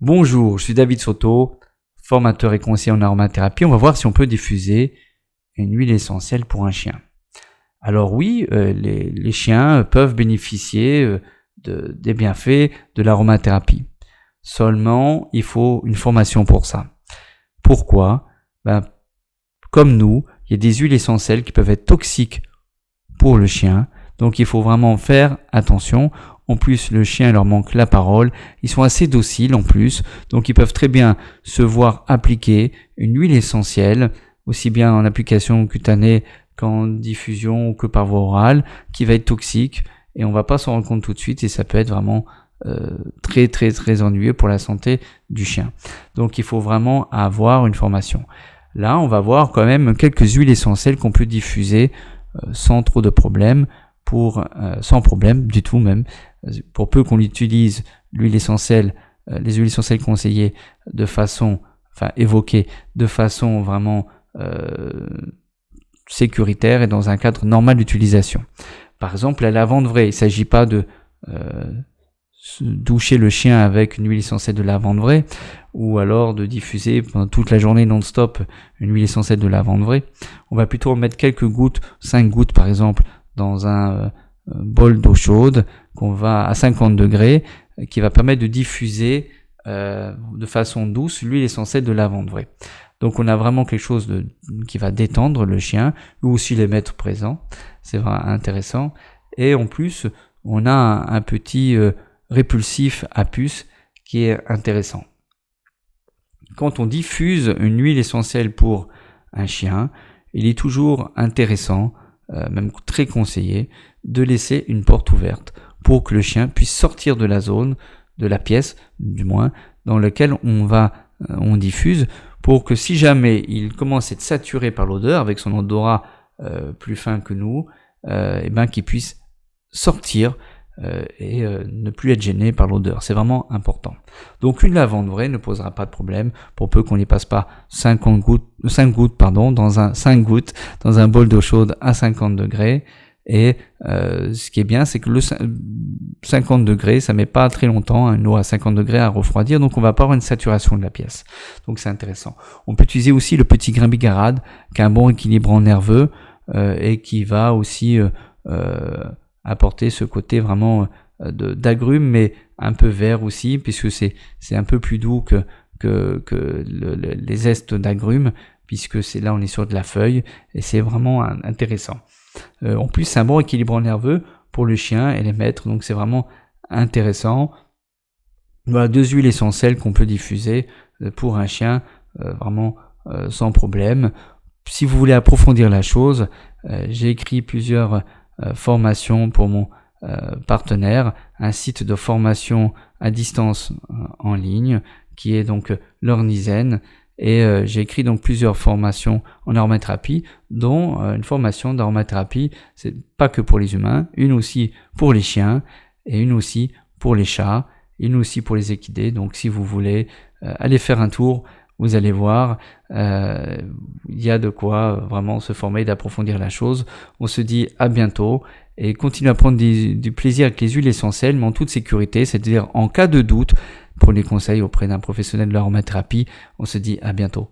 Bonjour, je suis David Soto, formateur et conseiller en aromathérapie. On va voir si on peut diffuser une huile essentielle pour un chien. Alors oui, les chiens peuvent bénéficier des bienfaits de l'aromathérapie. Seulement, il faut une formation pour ça. Pourquoi ? Comme nous, il y a des huiles essentielles qui peuvent être toxiques pour le chien. Donc il faut vraiment faire attention. En plus, le chien leur manque la parole. Ils sont assez dociles en plus. Donc ils peuvent très bien se voir appliquer une huile essentielle, aussi bien en application cutanée qu'en diffusion ou que par voie orale, qui va être toxique. Et on va pas s'en rendre compte tout de suite et ça peut être vraiment très très très ennuyeux pour la santé du chien. Donc il faut vraiment avoir une formation. Là, on va voir quand même quelques huiles essentielles qu'on peut diffuser sans trop de problèmes, sans problème du tout même, pour peu qu'on utilise l'huile essentielle, les huiles essentielles conseillées évoquées de façon vraiment sécuritaire et dans un cadre normal d'utilisation. Par exemple, la lavande vraie, il ne s'agit pas de doucher le chien avec une huile essentielle de lavande vraie ou alors de diffuser pendant toute la journée non-stop une huile essentielle de lavande vraie. On va plutôt mettre quelques gouttes, 5 gouttes par exemple, dans un bol d'eau chaude qu'on va à 50 degrés qui va permettre de diffuser de façon douce l'huile essentielle de lavande vraie. Donc on a vraiment quelque chose qui va détendre le chien ou aussi les maîtres présents. C'est vraiment intéressant. Et en plus, on a un petit répulsif à puce qui est intéressant. Quand on diffuse une huile essentielle pour un chien, il est toujours intéressant, même très conseillé, de laisser une porte ouverte pour que le chien puisse sortir de la zone, de la pièce du moins, dans laquelle on diffuse, pour que si jamais il commence à être saturé par l'odeur, avec son odorat plus fin que nous, qu'il puisse sortir et ne plus être gêné par l'odeur. C'est vraiment important. Donc une lavande vraie ne posera pas de problème pour peu qu'on n'y passe pas 5 gouttes dans un bol d'eau chaude à 50 degrés. Et ce qui est bien, c'est que le 50 degrés, ça met pas très longtemps, une eau à 50 degrés à refroidir, donc on va pas avoir une saturation de la pièce. Donc c'est intéressant. On peut utiliser aussi le petit grain bigarade, qui a un bon équilibrant nerveux et qui va aussi apporter ce côté vraiment d'agrumes, mais un peu vert aussi, puisque c'est un peu plus doux que les zestes d'agrumes, puisque on est sur de la feuille, et c'est vraiment intéressant. En plus, c'est un bon équilibrant nerveux pour le chien et les maîtres, donc c'est vraiment intéressant. Voilà 2 huiles essentielles qu'on peut diffuser pour un chien, vraiment sans problème. Si vous voulez approfondir la chose, j'ai écrit plusieurs formation pour mon partenaire, un site de formation à distance en ligne qui est donc l'Ornizen, et j'ai écrit donc plusieurs formations en aromathérapie, dont une formation d'aromathérapie, c'est pas que pour les humains, une aussi pour les chiens et une aussi pour les chats, une aussi pour les équidés. Donc si vous voulez aller faire un tour, vous allez voir, il y a de quoi vraiment se former et d'approfondir la chose. On se dit à bientôt et continuez à prendre du plaisir avec les huiles essentielles, mais en toute sécurité, c'est-à-dire en cas de doute, prenez conseil auprès d'un professionnel de l'aromathérapie. On se dit à bientôt.